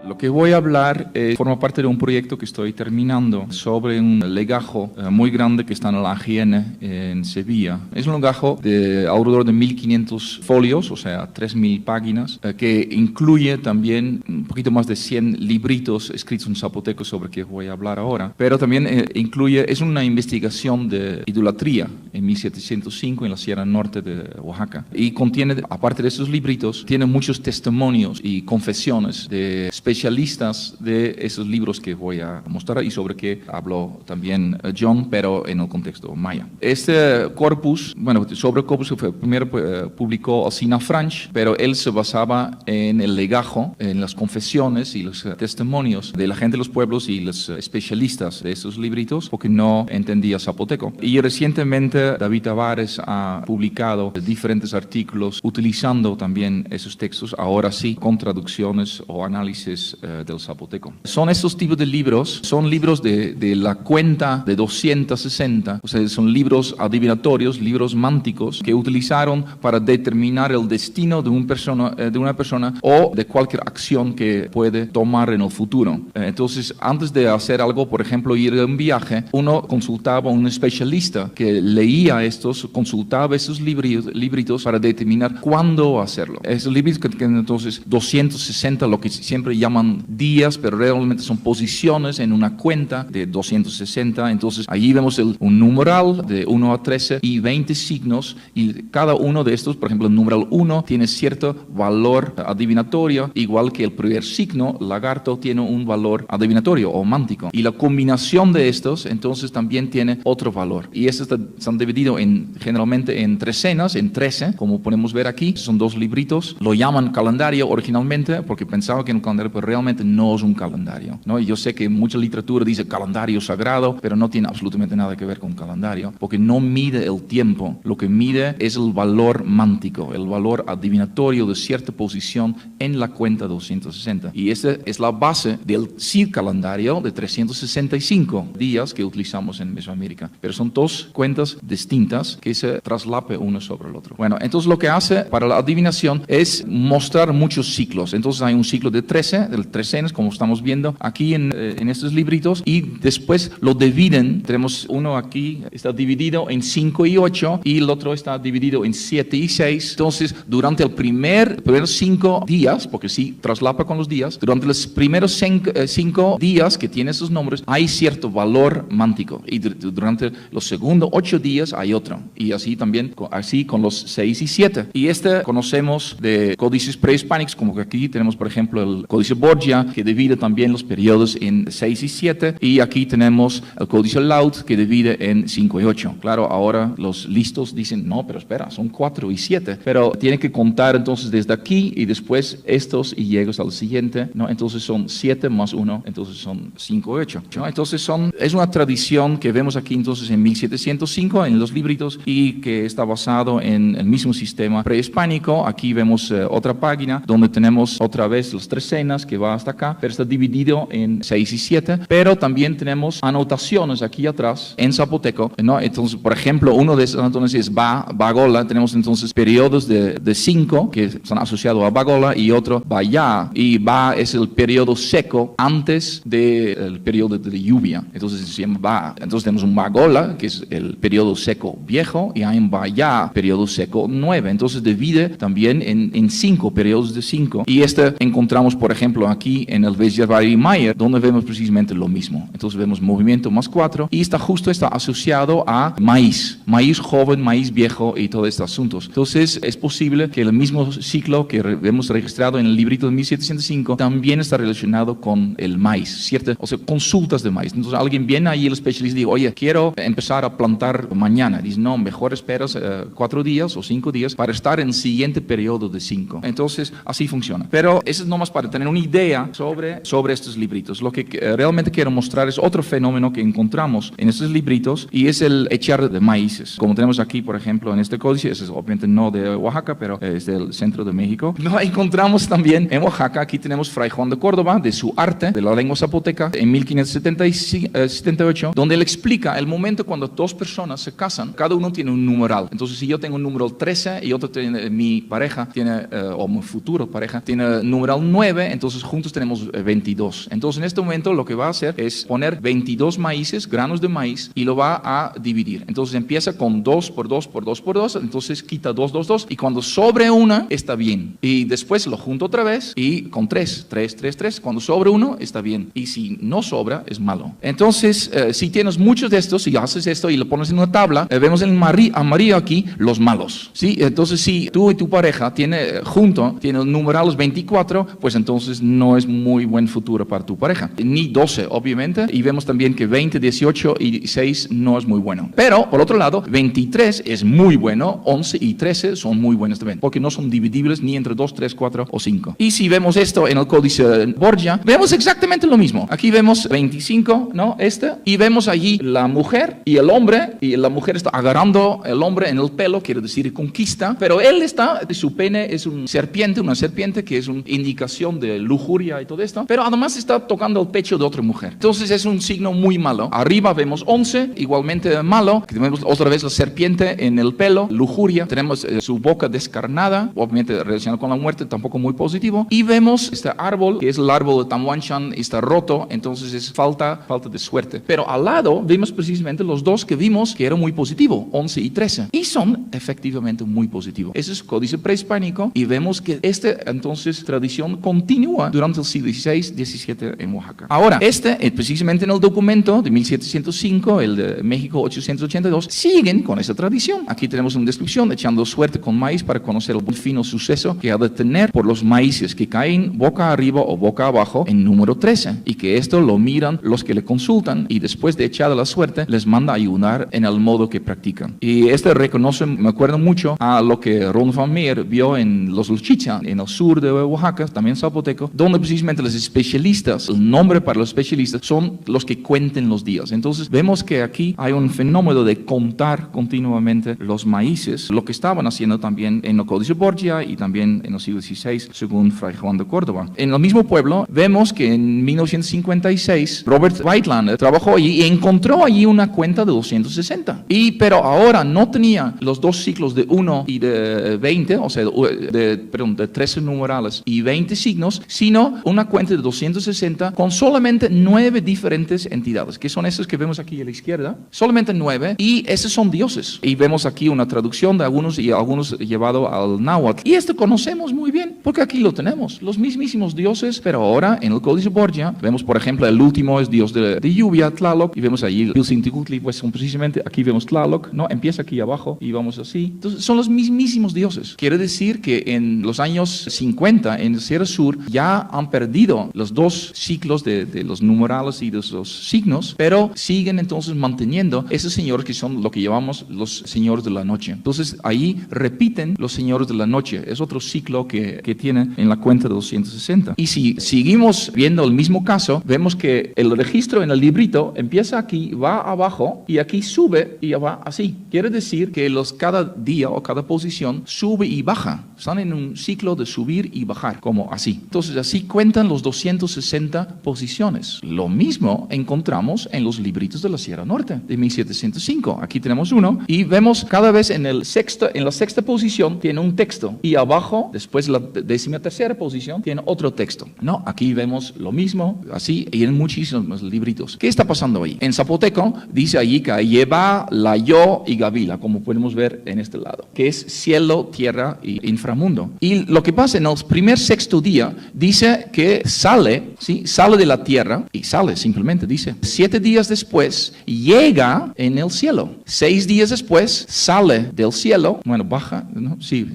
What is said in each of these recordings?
Lo que voy a hablar forma parte de un proyecto que estoy terminando sobre un legajo muy grande que está en la AGN en Sevilla. Es un legajo de alrededor de 1500 folios, o sea, 3000 páginas, que incluye también un poquito más de 100 libritos escritos en zapoteco sobre que voy a hablar ahora, pero también es una investigación de idolatría en 1705 en la Sierra Norte de Oaxaca. Y contiene, aparte de esos libritos, tiene muchos testimonios y confesiones de especialistas de esos libros que voy a mostrar y sobre que habló también John, pero en el contexto maya. Este corpus, sobre el corpus primero publicó Alcina Franch, pero él se basaba en el legajo, en las confesiones y los testimonios de la gente de los pueblos y los especialistas de esos libritos, porque no entendía zapoteco. Y recientemente David Tavares ha publicado diferentes artículos utilizando también esos textos, ahora sí, con traducciones o análisis del zapoteco. Son estos tipos de libros, son libros de la cuenta de 260, o sea, son libros adivinatorios, libros mánticos que utilizaron para determinar el destino de una persona o de cualquier acción que puede tomar en el futuro. Entonces, antes de hacer algo, por ejemplo, ir a un viaje, uno consultaba a un especialista que leía consultaba esos libritos para determinar cuándo hacerlo. Esos libros que entonces 260, lo que siempre llaman días, pero realmente son posiciones en una cuenta de 260. Entonces, allí vemos un numeral de 1 a 13 y 20 signos, y cada uno de estos, por ejemplo, el numeral 1 tiene cierto valor adivinatorio, igual que el primer signo, lagarto, tiene un valor adivinatorio o mántico. Y la combinación de estos, entonces, también tiene otro valor. Y estos están divididos generalmente en trecenas, en 13, como podemos ver aquí. Son dos libritos. Lo llaman calendario originalmente porque pensaba que era un calendario, pero realmente no es un calendario, ¿no? Y yo sé que mucha literatura dice calendario sagrado, pero no tiene absolutamente nada que ver con calendario, porque no mide el tiempo. Lo que mide es el valor mántico, el valor adivinatorio de cierta posición en la cuenta 260. Y esa es la base del calendario de 365 días que utilizamos en Mesoamérica. Pero son dos cuentas distintas que se traslapen uno sobre el otro. Bueno, entonces lo que hace para la adivinación es mostrar muchos ciclos. Entonces hay un ciclo de 13, del trecenas, como estamos viendo aquí en estos libritos, y después lo dividen. Tenemos uno aquí, está dividido en 5 y 8, y el otro está dividido en 7 y 6. Entonces, durante el primeros 5 días, porque sí traslapa con los días, durante los primeros 5 días que tiene esos nombres, hay cierto valor mántico, y durante los segundos 8 días hay otro, y así también, así con los 6 y 7. Y conocemos de códices prehispánicos, como que aquí tenemos, por ejemplo, el códice Borgia, que divide también los periodos en 6 y 7, y aquí tenemos el códice Laud, que divide en 5 y 8. Claro, ahora los listos dicen, no, pero espera, son 4 y 7, pero tiene que contar entonces desde aquí y después estos y llegas al siguiente, ¿no? Entonces son 7 más 1, entonces son 5 y 8, ¿no? Entonces es una tradición que vemos aquí entonces en 1705 en los libritos, y que está basado en el mismo sistema prehispánico. Aquí vemos otra página donde tenemos otra vez las trecenas que va hasta acá, pero está dividido en 6 y 7, pero también tenemos anotaciones aquí atrás en zapoteco, ¿no? Entonces, por ejemplo, uno de esos anotaciones es Bagola. Tenemos entonces periodos de 5 que están asociados a Bagola, y otro Bayá, y Ba es el periodo seco antes del periodo de lluvia, entonces se llama Ba. Entonces tenemos un Bagola, que es el periodo seco viejo, y hay un Bayá, periodo seco 9. Entonces divide también en 5 periodos de 5, y encontramos, por ejemplo, aquí en el Weisgerber Mayer, donde vemos precisamente lo mismo. Entonces vemos movimiento más 4, y está asociado a maíz joven, maíz viejo y todos estos asuntos. Entonces es posible que el mismo ciclo que hemos registrado en el librito de 1705 también está relacionado con el maíz, o sea, consultas de maíz. Entonces alguien viene ahí, el especialista dice, oye, quiero empezar a plantar mañana. Dice, no, mejor esperas 4 días o 5 días para estar en el siguiente periodo de 5. Entonces así funciona. Pero eso es nomás para tener una idea sobre estos libritos. Lo que realmente quiero mostrar es otro fenómeno que encontramos en estos libritos, y es el echar de maíces. Como tenemos aquí, por ejemplo, en este códice, ese es obviamente no de Oaxaca, pero es del centro de México. Lo encontramos también en Oaxaca. Aquí tenemos Fray Juan de Córdoba, de su arte, de la lengua zapoteca, en 1578, donde él explica el momento cuando dos personas se casan, cada uno tiene un numeral. Entonces, si yo tengo un numeral 13 y otro mi pareja tiene, o mi futuro pareja, tiene numeral 9, entonces entonces juntos tenemos 22. Entonces en este momento lo que va a hacer es poner 22 maíces, granos de maíz, y lo va a dividir. Entonces empieza con 2 por 2 por 2 por 2, entonces quita 2, 2, 2, y cuando sobre una está bien. Y después lo junto otra vez y con 3, 3, 3, 3. Cuando sobre uno está bien. Y si no sobra, es malo. Entonces, si tienes muchos de estos y haces esto y lo pones en una tabla, vemos en amarillo aquí los malos, ¿sí? Entonces, si tú y tu pareja tienen numerales 24, pues entonces no es muy buen futuro para tu pareja. Ni 12, obviamente. Y vemos también que 20, 18 y 6 no es muy bueno. Pero, por otro lado, 23 es muy bueno, 11 y 13 son muy buenos también, porque no son dividibles ni entre 2, 3, 4 o 5. Y si vemos esto en el Códice Borgia, vemos exactamente lo mismo. Aquí vemos 25, ¿no? Y vemos allí la mujer y el hombre, y la mujer está agarrando el hombre en el pelo, quiere decir conquista, pero su pene es una serpiente que es una indicación de lujuria y todo esto, pero además está tocando el pecho de otra mujer. Entonces es un signo muy malo. Arriba vemos 11, igualmente malo, que tenemos otra vez la serpiente en el pelo, lujuria, tenemos su boca descarnada, obviamente relacionado con la muerte, tampoco muy positivo, y vemos este árbol, que es el árbol de Tamwanshan, está roto, entonces es falta de suerte. Pero al lado vimos precisamente los dos que vimos que eran muy positivos, 11 y 13, y son efectivamente muy positivos. Ese es el Códice Prehispánico, y vemos que entonces tradición continúa durante el siglo XVI, XVII en Oaxaca. Ahora, precisamente en el documento de 1705, el de México 882, siguen con esa tradición. Aquí tenemos una descripción, echando suerte con maíz para conocer el buen fino suceso que ha de tener por los maíces que caen boca arriba o boca abajo en número 13, y que esto lo miran los que le consultan, y después de echada la suerte les manda ayunar en el modo que practican. Y reconoce, me acuerdo mucho a lo que Ron Van Meer vio en los Luchicha, en el sur de Oaxaca, también zapoteco, donde precisamente los especialistas, el nombre para los especialistas son los que cuenten los días. Entonces vemos que aquí hay un fenómeno de contar continuamente los maíces, lo que estaban haciendo también en el Códice Borgia y también en el siglo XVI, según Fray Juan de Córdoba. En el mismo pueblo vemos que en 1956 Robert Weitland trabajó allí y encontró allí una cuenta de 260. Pero ahora no tenía los dos ciclos de 1 y de 20, o sea, de 13 numerales y 20 signos, sino una cuenta de 260 con solamente 9 diferentes entidades, que son esas que vemos aquí a la izquierda, solamente 9, y esos son dioses. Y vemos aquí una traducción de algunos y algunos llevado al náhuatl. Y esto conocemos muy bien, porque aquí lo tenemos, los mismísimos dioses, pero ahora en el Códice Borgia vemos, por ejemplo, el último es dios de lluvia, Tlaloc, y vemos allí Pilsinticutli, pues son precisamente, aquí vemos Tlaloc, ¿no? Empieza aquí abajo y vamos así. Entonces son los mismísimos dioses. Quiere decir que en los años 50, en el Sierra Sur, ya han perdido los dos ciclos de los numerales y de los signos, pero siguen entonces manteniendo esos señores que son lo que llamamos los señores de la noche. Entonces ahí repiten los señores de la noche. Es otro ciclo que tienen en la cuenta de 260. Y si seguimos viendo el mismo caso, vemos que el registro en el librito empieza aquí, va abajo y aquí sube y va así. Quiere decir que cada día o cada posición sube y baja. Están en un ciclo de subir y bajar, como así. Entonces así cuentan los 260 posiciones. Lo mismo encontramos en los libritos de la Sierra Norte de 1705. Aquí tenemos uno y vemos cada vez en la sexta posición tiene un texto, y abajo, después la 13ª posición, tiene otro texto. No, aquí vemos lo mismo, así, y en muchísimos libritos. ¿Qué está pasando ahí? En zapoteco dice allí que lleva la yo y gavila, como podemos ver en este lado, que es cielo, tierra y inframundo. Y lo que pasa en el primer sexto día dice que sale de la tierra, y sale simplemente, dice 7 días después llega en el cielo, 6 días después sale del cielo, baja, ¿no? Sí,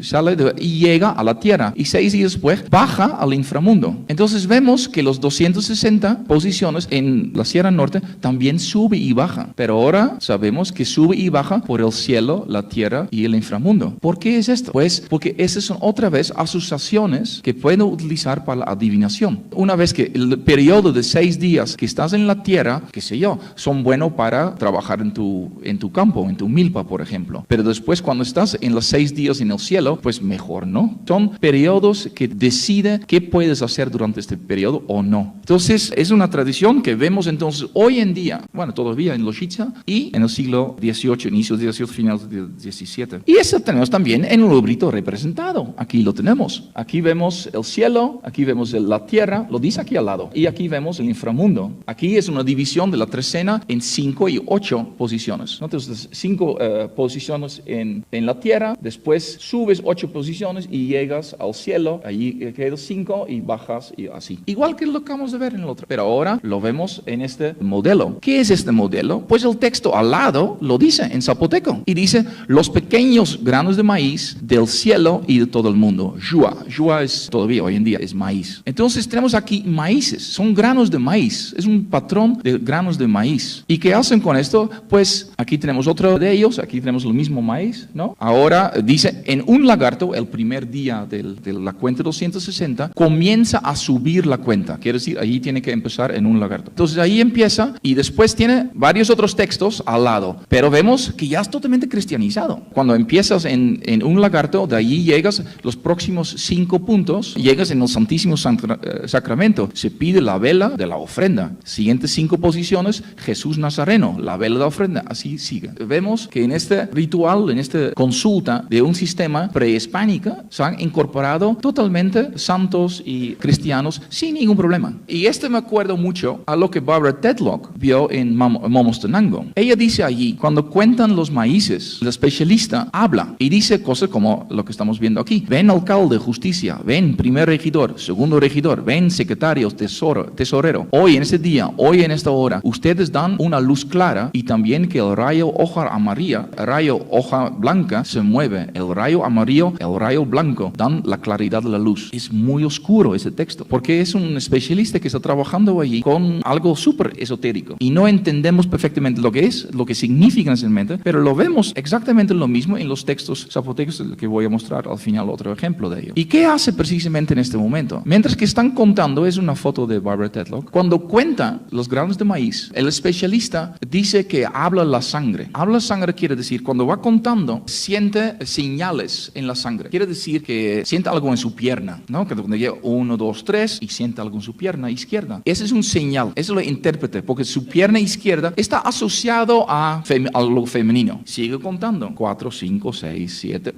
y llega a la tierra, y 6 días después baja al inframundo. Entonces vemos que los 260 posiciones en la Sierra Norte también sube y baja, pero ahora sabemos que sube y baja por el cielo, la tierra y el inframundo. ¿Por qué es esto? Pues porque esas son otra vez asociaciones que pueden utilizar para la adivinación. Una vez que el periodo de 6 días que estás en la tierra, qué sé yo, son buenos para trabajar en tu campo, en tu milpa, por ejemplo. Pero después, cuando estás en los 6 días en el cielo, pues mejor no. Son periodos que deciden qué puedes hacer durante este periodo o no. Entonces, es una tradición que vemos entonces hoy en día, todavía en Loxicha y en el siglo XVIII, inicio del XVIII, final del XVII. Y eso tenemos también en el librito representado. Aquí lo tenemos. Aquí vemos el cielo, aquí vemos la tierra, lo dice aquí al lado, y aquí vemos el inframundo. Aquí es una división de la trecena en 5 y 8 posiciones, ¿no? Entonces 5 posiciones en la tierra, después subes 8 posiciones y llegas al cielo, allí quedas 5 y bajas y así. Igual que lo acabamos de ver en el otro, pero ahora lo vemos en este modelo. ¿Qué es este modelo? Pues el texto al lado lo dice en zapoteco y dice los pequeños granos de maíz del cielo y de todo el mundo. Jua es todavía hoy en día es maíz. Entonces tenemos aquí maíces, son granos de maíz, es un patrón de granos de maíz. ¿Y qué hacen con esto? Pues aquí tenemos otro de ellos, aquí tenemos el mismo maíz, ¿no? Ahora dice en un lagarto, el primer día de la cuenta 260, comienza a subir la cuenta, quiere decir, ahí tiene que empezar en un lagarto. Entonces ahí empieza y después tiene varios otros textos al lado, pero vemos que ya es totalmente cristianizado. Cuando empiezas en un lagarto, de ahí llegas los próximos 5 puntos, llegas en el Santísimo Sacramento, se pide la vela de la ofrenda. Siguientes 5 posiciones, Jesús Nazareno, la vela de la ofrenda, así sigue. Vemos que en este ritual, en esta consulta de un sistema prehispánica, se han incorporado totalmente santos y cristianos sin ningún problema. Y me acuerdo mucho a lo que Barbara Tetlock vio en Momostenango. Ella dice allí, cuando cuentan los maíces, el especialista habla y dice cosas como lo que estamos viendo aquí. Ven alcalde, justicia, ven primer regidor, segundo regidor, ven secretario, tesorero. Hoy en este día, hoy en esta hora, ustedes dan una luz clara y también que el rayo hoja amarilla, el rayo hoja blanca se mueve. El rayo amarillo, el rayo blanco dan la claridad de la luz. Es muy oscuro ese texto porque es un especialista que está trabajando allí con algo súper esotérico y no entendemos perfectamente lo que es, lo que significa necesariamente, pero lo vemos exactamente lo mismo en los textos zapotecos que voy a mostrar al final otro ejemplo de ello. ¿Y qué hace precisamente en este momento? Mientras que están contando, es una foto de Barbara Tetlock, cuando cuenta los granos de maíz, el especialista dice que habla la sangre. Habla sangre quiere decir, cuando va contando, siente señales en la sangre. Quiere decir que siente algo en su pierna, ¿no? Que cuando llega 1, 2, 3 y siente algo en su pierna izquierda. Ese es un señal, eso lo intérprete, porque su pierna izquierda está asociado a lo femenino. Sigue contando, 4, 5, 6, 7,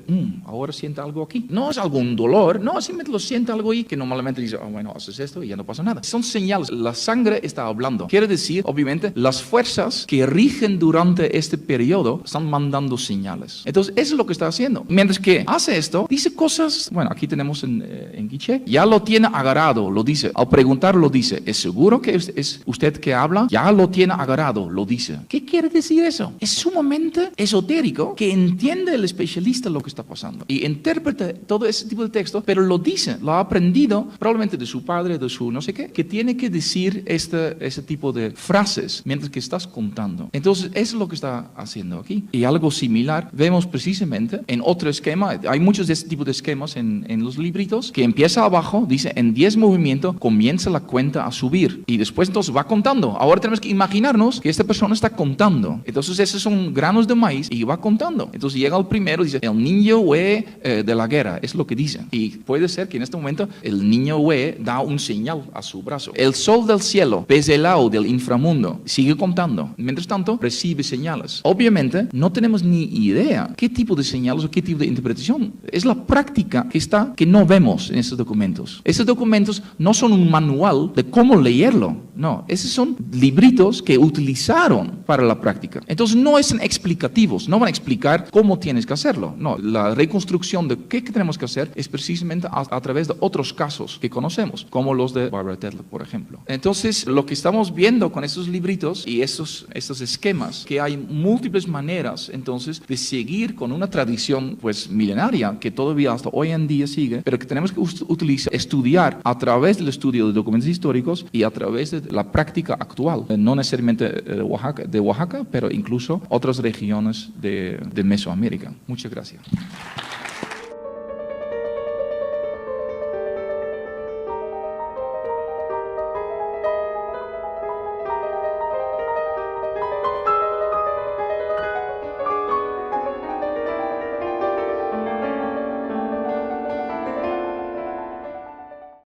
ahora siente algo aquí. No es algún dolor, no, simplemente lo siente algo ahí que normalmente dice, bueno, haces esto y ya no pasa nada. Son señales, la sangre está hablando. Quiere decir, obviamente, las fuerzas que rigen durante este periodo están mandando señales. Entonces, eso es lo que está haciendo. Mientras que hace esto, dice cosas, bueno, aquí tenemos en quiché, ya lo tiene agarrado, lo dice. Al preguntar, lo dice. ¿Es seguro que es usted que habla? Ya lo tiene agarrado, lo dice. ¿Qué quiere decir eso? Es sumamente esotérico que entiende el especialista lo que está pasando y interpreta todo ese tipo de texto, pero lo dice, lo ha aprendido probablemente de su padre, de su no sé qué, que tiene que decir ese tipo de frases mientras que estás contando. Entonces, eso es lo que está haciendo aquí. Y algo similar vemos precisamente en otro esquema. Hay muchos de este tipo de esquemas en los libritos, que empieza abajo, dice, en 10 movimientos comienza la cuenta a subir y después entonces va contando. Ahora tenemos que imaginarnos que esta persona está contando. Entonces, esos son granos de maíz y va contando. Entonces, llega al primero y dice, el niño hue de la guerra, es lo que dice. Y puede ser que en este momento el niño hue da un señal a su brazo. El sol del cielo, Bezelao del inframundo, sigue contando. Mientras tanto, recibe señales. Obviamente, no tenemos ni idea qué tipo de señales o qué tipo de interpretación. Es la práctica que no vemos en estos documentos. Estos documentos no son un manual de cómo leerlo. No, esos son libritos que utilizaron para la práctica. Entonces, no son explicativos. No van a explicar cómo tienes que hacerlo. No, la reconstrucción de qué tenemos que hacer es precisamente a través de otros casos que conocemos, como los de Barbara Tetlock, por ejemplo. Entonces, lo que estamos viendo con estos libritos y estos esquemas, que hay múltiples maneras, entonces, de seguir con una tradición, pues, milenaria, que todavía hasta hoy en día sigue, pero que tenemos que utilizar, estudiar a través del estudio de documentos históricos y a través de la práctica actual, no necesariamente de Oaxaca, pero incluso otras regiones de Mesoamérica. Muchas gracias.